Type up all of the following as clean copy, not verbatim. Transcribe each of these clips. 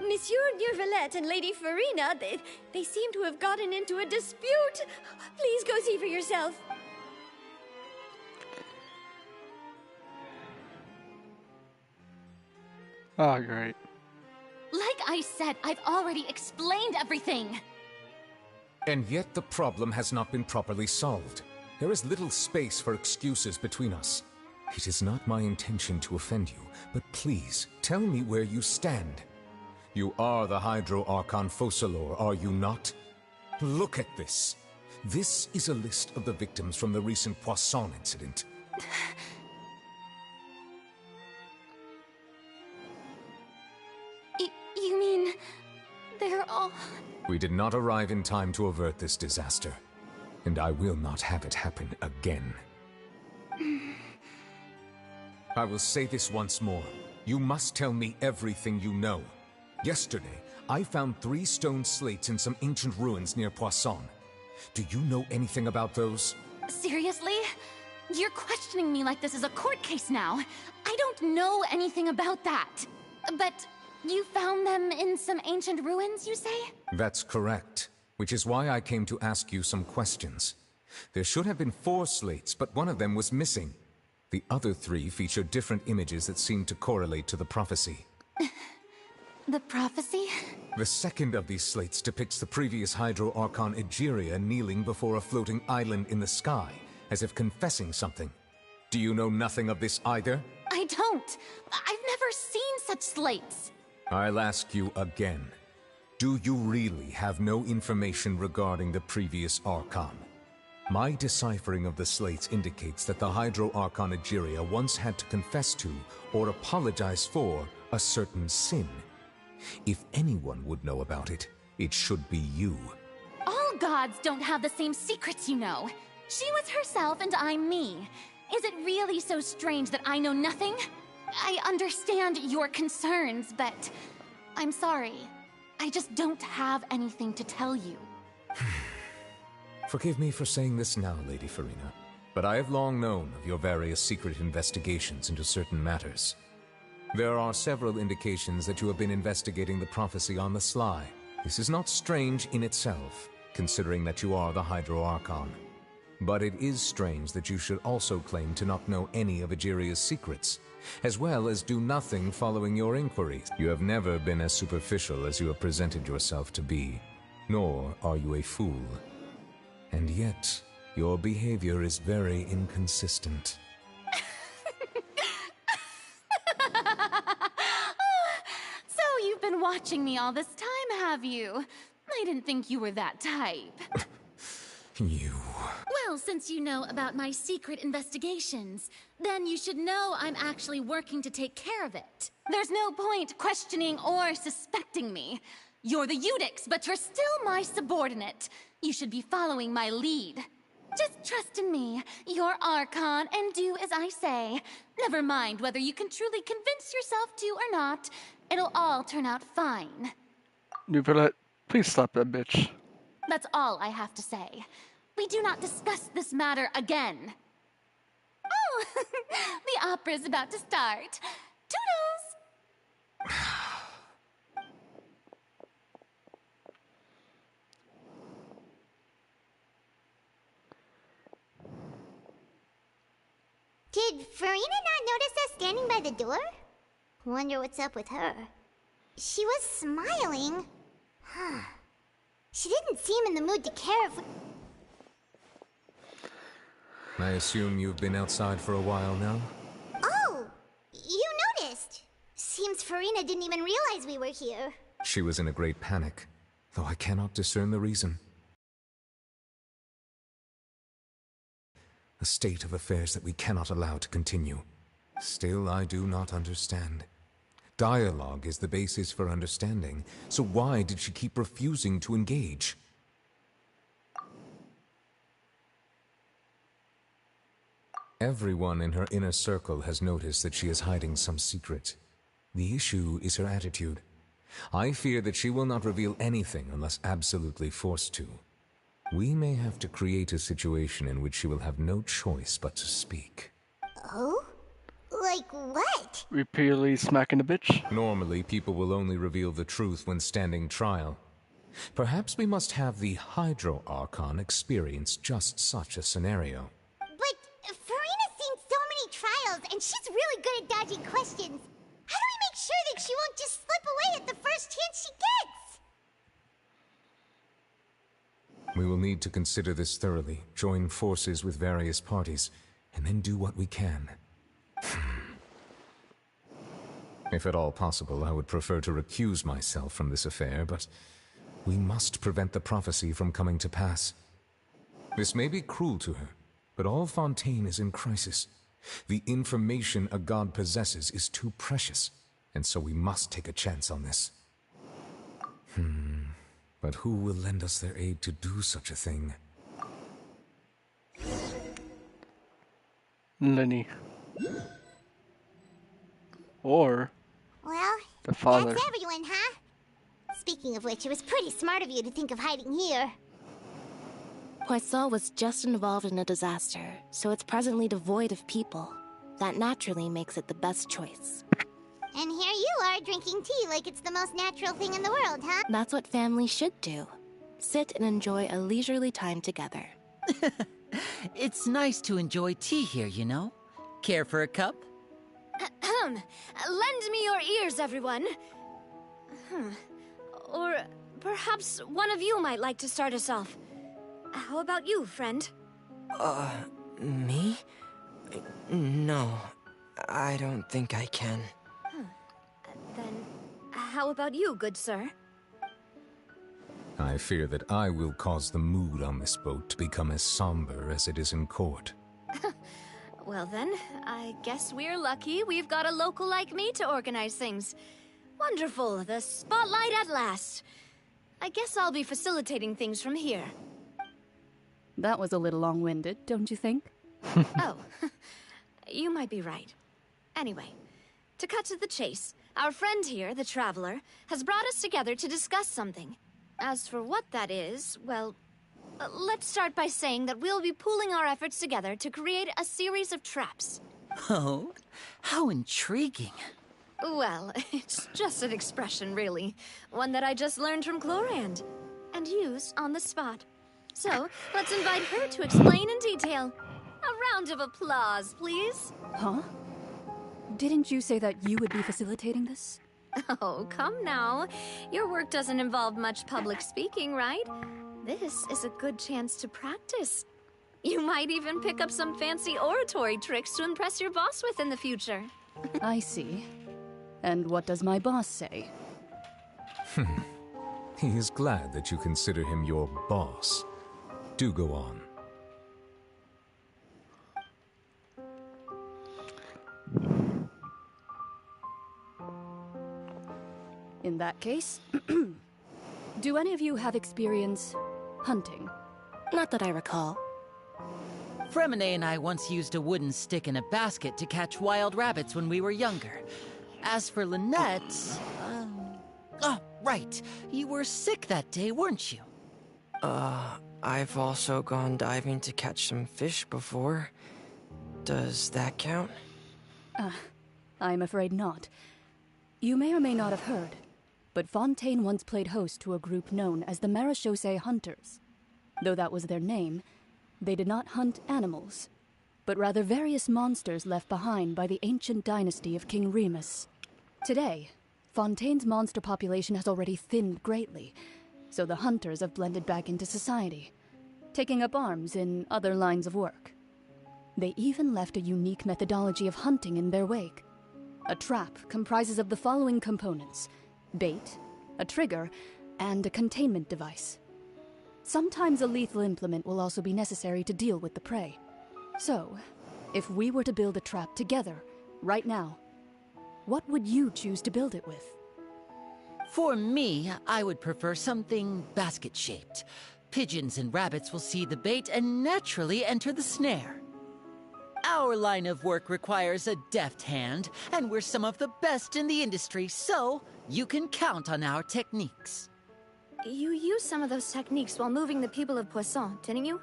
Monsieur Neuvillette and Lady Farina, they seem to have gotten into a dispute. Please go see for yourself. Oh, great. Like I said, I've already explained everything. And yet the problem has not been properly solved. There is little space for excuses between us. It is not my intention to offend you, but please, tell me where you stand. You are the Hydro Archon Focalor, are you not? Look at this. This is a list of the victims from the recent Poisson incident. You mean... they're all... We did not arrive in time to avert this disaster, and I will not have it happen again. I will say this once more. You must tell me everything you know. Yesterday, I found 3 stone slates in some ancient ruins near Poisson. Do you know anything about those? Seriously? You're questioning me like this is a court case now. I don't know anything about that. But you found them in some ancient ruins, you say? That's correct, which is why I came to ask you some questions. There should have been 4 slates, but one of them was missing. The other 3 feature different images that seem to correlate to the prophecy. The prophecy? The second of these slates depicts the previous Hydro Archon Egeria kneeling before a floating island in the sky, as if confessing something. Do you know nothing of this either? I don't. I've never seen such slates. I'll ask you again. Do you really have no information regarding the previous Archon? My deciphering of the slates indicates that the Hydro Archon Egeria once had to confess to, or apologize for, a certain sin. If anyone would know about it, it should be you. All gods don't have the same secrets, you know. She was herself and I'm me. Is it really so strange that I know nothing? I understand your concerns, but I'm sorry. I just don't have anything to tell you. Forgive me for saying this now, Lady Farina, but I have long known of your various secret investigations into certain matters. There are several indications that you have been investigating the prophecy on the sly. This is not strange in itself, considering that you are the Hydro Archon. But it is strange that you should also claim to not know any of Egeria's secrets, as well as do nothing following your inquiries. You have never been as superficial as you have presented yourself to be, nor are you a fool. And yet, your behavior is very inconsistent. So you've been watching me all this time, have you? I didn't think you were that type. You... Well, since you know about my secret investigations, then you should know I'm actually working to take care of it. There's no point questioning or suspecting me. You're the Eudix, but you're still my subordinate. You should be following my lead. Just trust in me, you're Archon, and do as I say. Never mind whether you can truly convince yourself to or not. It'll all turn out fine. Neuvillette, please stop that bitch. That's all I have to say. We do not discuss this matter again. Oh, the opera's about to start. Toodles! Did Farina not notice us standing by the door? Wonder what's up with her. She was smiling. Huh. She didn't seem in the mood to care if we... I assume you've been outside for a while now? Oh! You noticed! Seems Farina didn't even realize we were here. She was in a great panic, though I cannot discern the reason. A state of affairs that we cannot allow to continue. Still, I do not understand. Dialogue is the basis for understanding, so why did she keep refusing to engage? Everyone in her inner circle has noticed that she is hiding some secret. The issue is her attitude. I fear that she will not reveal anything unless absolutely forced to. We may have to create a situation in which she will have no choice but to speak. Oh? Like what? Repeatedly smacking the bitch. Normally, people will only reveal the truth when standing trial. Perhaps we must have the Hydro Archon experience just such a scenario. But Farina's seen so many trials, and she's really good at dodging questions. How do we make sure that she won't just slip away at the first chance she gets? We will need to consider this thoroughly, join forces with various parties, and then do what we can. If at all possible, I would prefer to recuse myself from this affair, but we must prevent the prophecy from coming to pass. This may be cruel to her, but all Fontaine is in crisis. The information a god possesses is too precious, and so we must take a chance on this. But who will lend us their aid to do such a thing? Lenny. Or Well, the father. that's everyone, huh? Speaking of which, it was pretty smart of you to think of hiding here. Poisson was just involved in a disaster, so it's presently devoid of people. That naturally makes it the best choice. And here you are drinking tea like it's the most natural thing in the world, huh? That's what family should do. Sit and enjoy a leisurely time together. It's nice to enjoy tea here, you know? Care for a cup? Lend me your ears, everyone. Or perhaps one of you might like to start us off. How about you, friend? Me? No, I don't think I can. Then, how about you, good sir? I fear that I will cause the mood on this boat to become as somber as it is in court. Well then, I guess we're lucky we've got a local like me to organize things. Wonderful, the spotlight at last. I guess I'll be facilitating things from here. That was a little long-winded, don't you think? Oh, you might be right. Anyway, to cut to the chase, our friend here, the Traveler, has brought us together to discuss something. As for what that is, well, let's start by saying that we'll be pooling our efforts together to create a series of traps. Oh, how intriguing. Well, it's just an expression, really. One that I just learned from Chlorand, and used on the spot. So, let's invite her to explain in detail. A round of applause, please. Huh? Didn't you say that you would be facilitating this? Oh, come now. Your work doesn't involve much public speaking, right? This is a good chance to practice. You might even pick up some fancy oratory tricks to impress your boss with in the future. I see. And what does my boss say? He is glad that you consider him your boss. Do go on. In that case, do any of you have experience hunting? Not that I recall. Fremine and I once used a wooden stick in a basket to catch wild rabbits when we were younger. As for Lynette, oh, right. You were sick that day, weren't you? I've also gone diving to catch some fish before. Does that count? I'm afraid not. You may or may not have heard, but Fontaine once played host to a group known as the Marechaussee Hunters. Though that was their name, they did not hunt animals, but rather various monsters left behind by the ancient dynasty of King Remus. Today, Fontaine's monster population has already thinned greatly, so the hunters have blended back into society, taking up arms in other lines of work. They even left a unique methodology of hunting in their wake. A trap comprises of the following components: bait, a trigger, and a containment device. Sometimes a lethal implement will also be necessary to deal with the prey. So, if we were to build a trap together, right now, what would you choose to build it with? For me, I would prefer something basket-shaped. Pigeons and rabbits will see the bait and naturally enter the snare. Our line of work requires a deft hand, and we're some of the best in the industry, so you can count on our techniques. You used some of those techniques while moving the people of Poisson, didn't you?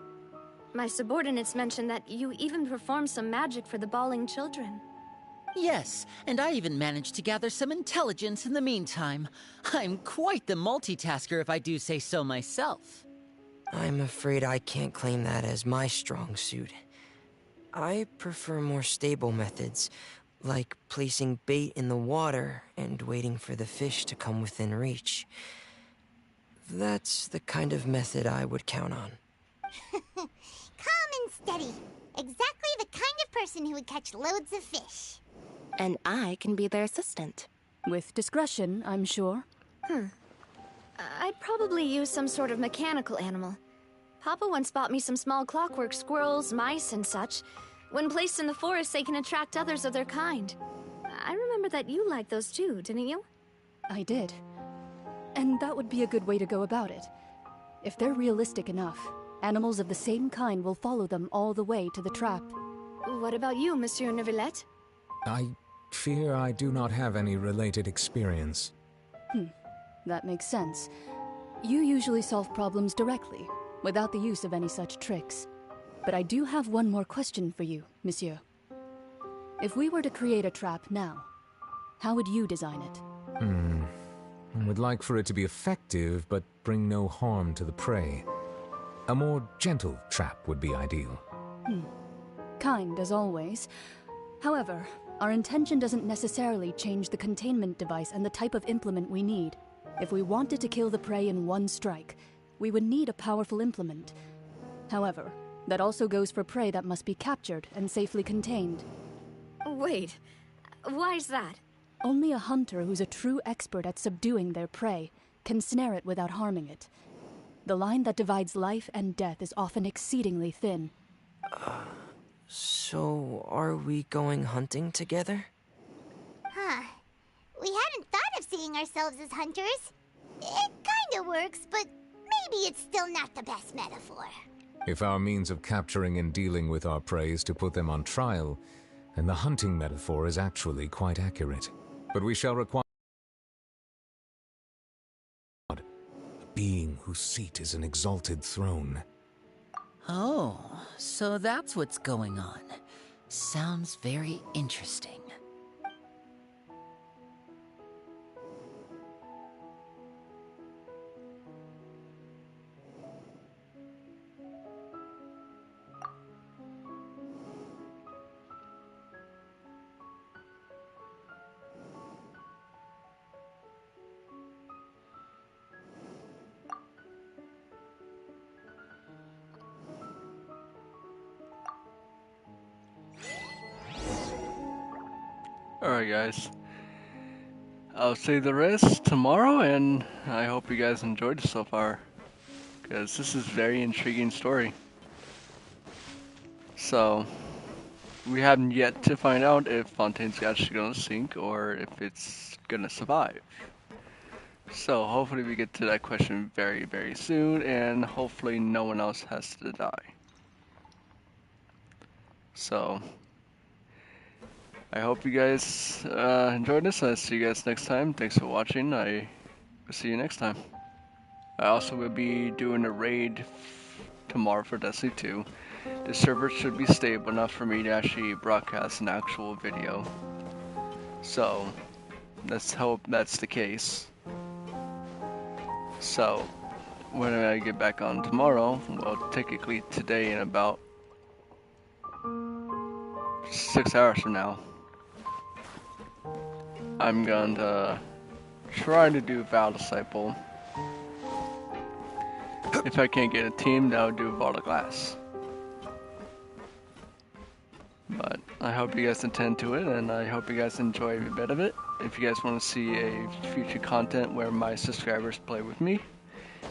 My subordinates mentioned that you even performed some magic for the bawling children. Yes, and I even managed to gather some intelligence in the meantime. I'm quite the multitasker if I do say so myself. I'm afraid I can't claim that as my strong suit. I prefer more stable methods, like placing bait in the water and waiting for the fish to come within reach. That's the kind of method I would count on. Calm and steady. Exactly the kind of person who would catch loads of fish. And I can be their assistant. With discretion, I'm sure. I'd probably use some sort of mechanical animal. Papa once bought me some small clockwork squirrels, mice, and such. When placed in the forest, they can attract others of their kind. I remember that you liked those too, didn't you? I did. And that would be a good way to go about it. If they're realistic enough, animals of the same kind will follow them all the way to the trap. What about you, Monsieur Neuvillette? I fear I do not have any related experience. That makes sense. You usually solve problems directly, without the use of any such tricks. But I do have one more question for you, Monsieur. If we were to create a trap now, how would you design it? I would like for it to be effective, but bring no harm to the prey. A more gentle trap would be ideal. Kind, as always. However, our intention doesn't necessarily change the containment device and the type of implement we need. If we wanted to kill the prey in one strike, we would need a powerful implement. However, that also goes for prey that must be captured and safely contained. Wait, why's that? Only a hunter who's a true expert at subduing their prey can snare it without harming it. The line that divides life and death is often exceedingly thin. So, are we going hunting together? We hadn't thought of seeing ourselves as hunters. It kinda works, but maybe it's still not the best metaphor. If our means of capturing and dealing with our prey is to put them on trial, then the hunting metaphor is actually quite accurate. But we shall require a being whose seat is an exalted throne. Oh, so that's what's going on. Sounds very interesting. Alright guys, I'll say the rest tomorrow, and I hope you guys enjoyed it so far, because this is a very intriguing story. So, we haven't yet to find out if Fontaine's actually going to sink or if it's going to survive. So hopefully we get to that question very, very soon, and hopefully no one else has to die. So, I hope you guys enjoyed this. I'll see you guys next time. Thanks for watching. I will see you next time. I also will be doing a raid tomorrow for Destiny 2. The server should be stable enough for me to actually broadcast an actual video. So, let's hope that's the case. So, when I get back on tomorrow, well, technically today in about 6 hours from now, I'm going to try to do Val Disciple. If I can't get a team, then I'll do Vault of Glass. But I hope you guys attend to it, and I hope you guys enjoy every bit of it. If you guys want to see a future content where my subscribers play with me,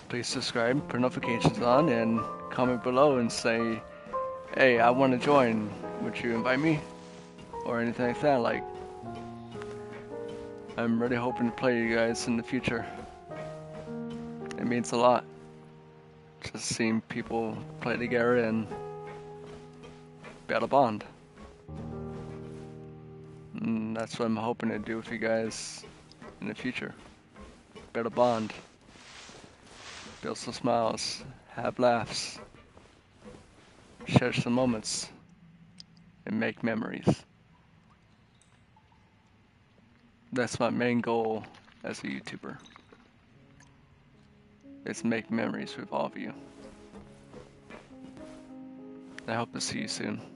please subscribe, put notifications on, and comment below and say, hey, I want to join. Would you invite me? Or anything like that. Like, I'm really hoping to play you guys in the future. It means a lot. Just seeing people play together and battle bond. And that's what I'm hoping to do with you guys in the future. Battle bond. Build some smiles. Have laughs. Share some moments. And make memories. That's my main goal as a YouTuber. Is make memories with all of you. I hope to see you soon.